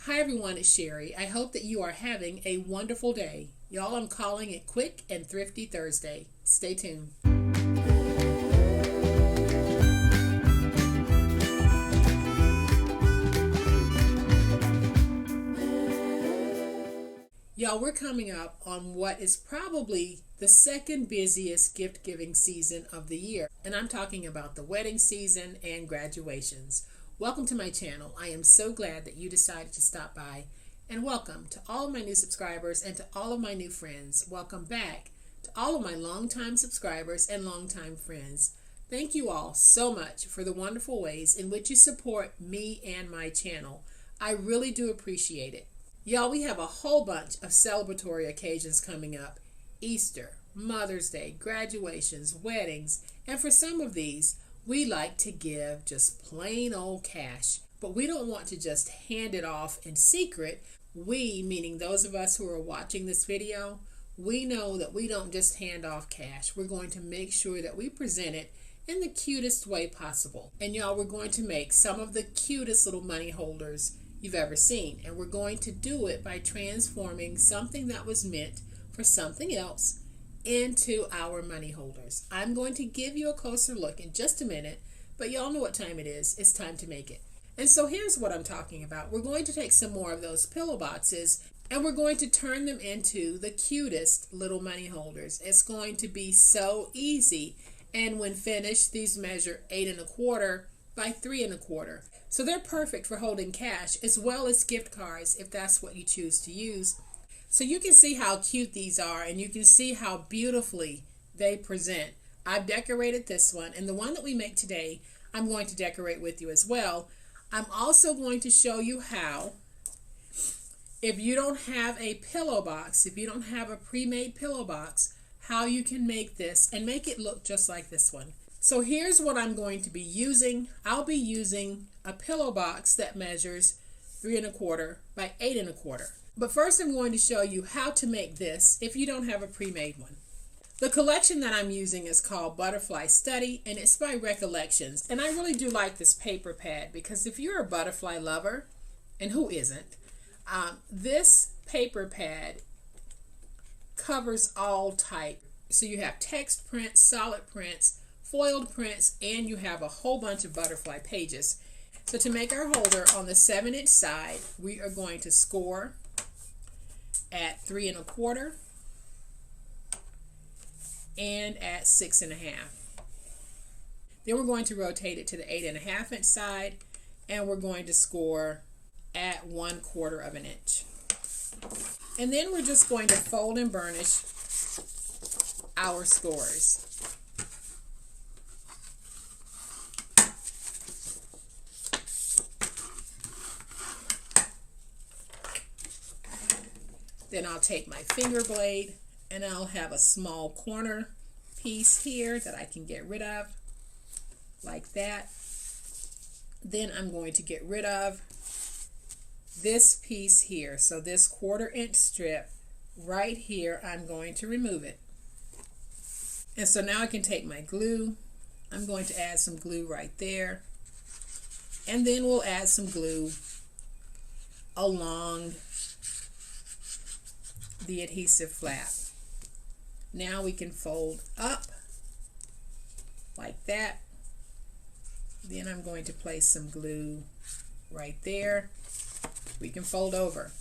Hi everyone, it's Sherry. I hope that you are having a wonderful day. Y'all, I'm calling it Quick and Thrifty Thursday. Stay tuned. Y'all, we're coming up on what is probably the second busiest gift giving season of the year. And I'm talking about the wedding season and graduations. Welcome to my channel. I am so glad that you decided to stop by. And welcome to all of my new subscribers and to all of my new friends. Welcome back to all of my longtime subscribers and longtime friends. Thank you all so much for the wonderful ways in which you support me and my channel. I really do appreciate it. Y'all, we have a whole bunch of celebratory occasions coming up. Easter, Mother's Day, graduations, weddings, and for some of these, we like to give just plain old cash. But we don't want to just hand it off in secret. We, meaning those of us who are watching this video, we know that we don't just hand off cash. We're going to make sure that we present it in the cutest way possible. And y'all, we're going to make some of the cutest little money holders you've ever seen. And we're going to do it by transforming something that was meant for something else into our money holders. I'm going to give you a closer look in just a minute, but y'all know what time it is. It's time to make it. And so here's what I'm talking about. We're going to take some more of those pillow boxes and we're going to turn them into the cutest little money holders. It's going to be so easy. And when finished, these measure 8 1/4 by 3 1/4. So they're perfect for holding cash as well as gift cards if that's what you choose to use. So you can see how cute these are and you can see how beautifully they present. I've decorated this one, and the one that we make today, I'm going to decorate with you as well. I'm also going to show you how, if you don't have a pillow box, if you don't have a pre-made pillow box, how you can make this and make it look just like this one. So here's what I'm going to be using. I'll be using a pillow box that measures 3 1/4 by 8 1/4. But first I'm going to show you how to make this if you don't have a pre-made one. The collection that I'm using is called Butterfly Study, and it's by Recollections. And I really do like this paper pad because if you're a butterfly lover, and who isn't, this paper pad covers all type. So you have text prints, solid prints, foiled prints, and you have a whole bunch of butterfly pages. So to make our holder on the 7-inch side, we are going to score at 3 1/4 and at 6 1/2. Then we're going to rotate it to the 8 1/2 inch side, and we're going to score at 1/4 of an inch. And then we're just going to fold and burnish our scores. Then I'll take my finger blade and I'll have a small corner piece here that I can get rid of, like that. Then I'm going to get rid of this piece here. So this 1/4 inch strip right here, I'm going to remove it. And so now I can take my glue. I'm going to add some glue right there. And then we'll add some glue along the adhesive flap. Now we can fold up like that. Then I'm going to place some glue right there. We can fold over.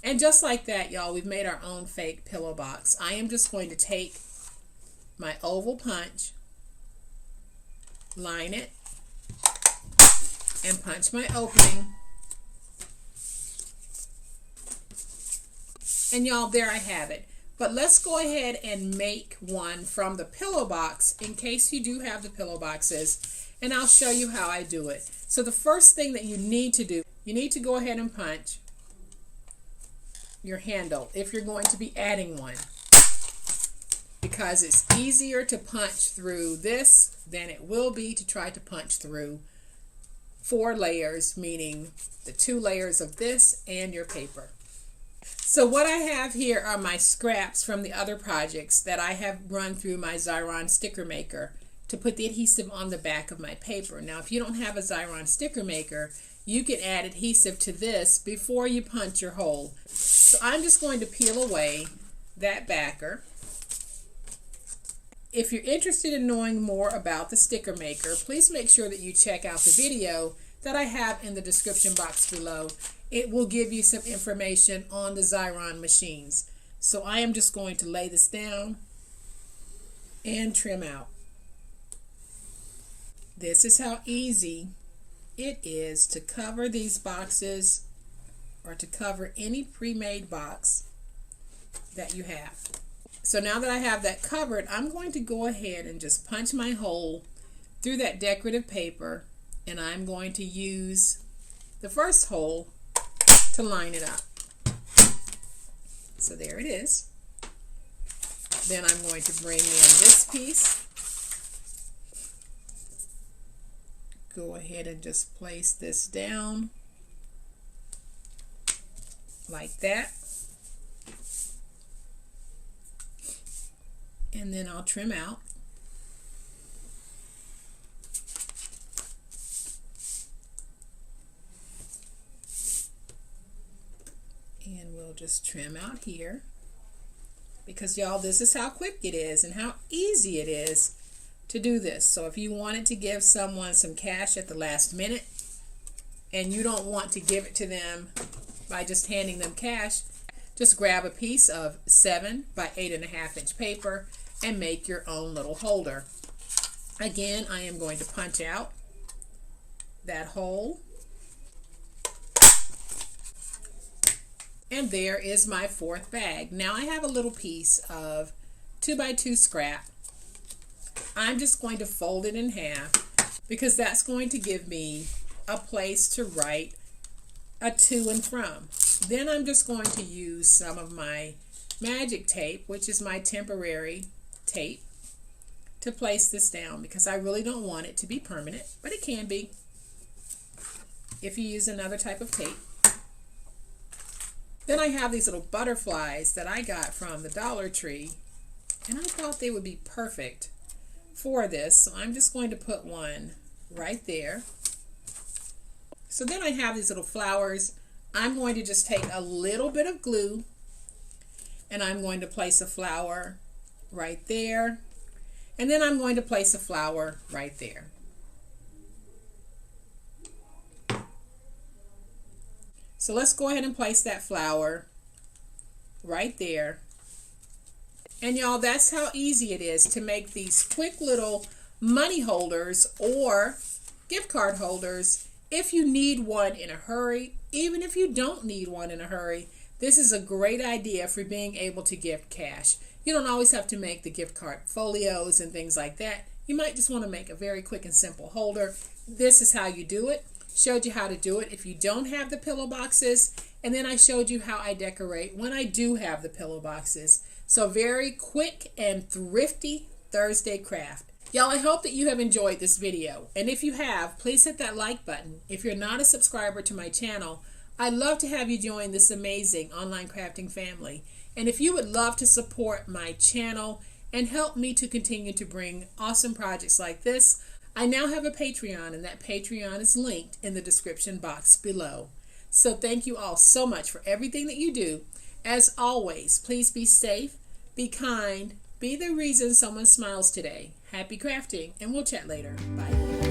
And just like that, y'all, we've made our own fake pillow box. I am just going to take my oval punch, line it, and punch my opening. And y'all, there I have it. But let's go ahead and make one from the pillow box in case you do have the pillow boxes, and I'll show you how I do it. So the first thing that you need to do, you need to go ahead and punch your handle if you're going to be adding one, because it's easier to punch through this than it will be to try to punch through 4 layers, meaning the 2 layers of this and your paper. So what I have here are my scraps from the other projects that I have run through my Xyron sticker maker to put the adhesive on the back of my paper. Now, if you don't have a Xyron sticker maker, you can add adhesive to this before you punch your hole. So I'm just going to peel away that backer. If you're interested in knowing more about the sticker maker, please make sure that you check out the video that I have in the description box below. It will give you some information on the Xyron machines. So I am just going to lay this down and trim out. This is how easy it is to cover these boxes, or to cover any pre-made box that you have. So now that I have that covered, I'm going to go ahead and just punch my hole through that decorative paper, and I'm going to use the first hole to line it up. So there it is. Then I'm going to bring in this piece. Go ahead and just place this down like that. And then I'll trim out. And we'll just trim out here. Because y'all, this is how quick it is and how easy it is to do this. So if you wanted to give someone some cash at the last minute and you don't want to give it to them by just handing them cash, just grab a piece of 7 by 8.5 inch paper and make your own little holder. Again, I am going to punch out that hole. And there is my fourth bag. Now I have a little piece of 2x2 scrap. I'm just going to fold it in half because that's going to give me a place to write a to and from. Then I'm just going to use some of my magic tape, which is my temporary tape, to place this down because I really don't want it to be permanent, but it can be if you use another type of tape. Then I have these little butterflies that I got from the Dollar Tree, and I thought they would be perfect for this, so I'm just going to put one right there. So then I have these little flowers. I'm going to just take a little bit of glue, and I'm going to place a flower right there, and then I'm going to place a flower right there. So let's go ahead and place that flower right there. And y'all, that's how easy it is to make these quick little money holders or gift card holders if you need one in a hurry. Even if you don't need one in a hurry, this is a great idea for being able to gift cash. You don't always have to make the gift card folios and things like that. You might just want to make a very quick and simple holder. This is how you do it. Showed you how to do it if you don't have the pillow boxes, and then I showed you how I decorate when I do have the pillow boxes. So very quick and thrifty Thursday craft. Y'all, I hope that you have enjoyed this video, and if you have, please hit that like button. If you're not a subscriber to my channel, I'd love to have you join this amazing online crafting family. And if you would love to support my channel and help me to continue to bring awesome projects like this, I now have a Patreon, and that Patreon is linked in the description box below. So thank you all so much for everything that you do. As always, please be safe, be kind, be the reason someone smiles today. Happy crafting, and we'll chat later. Bye.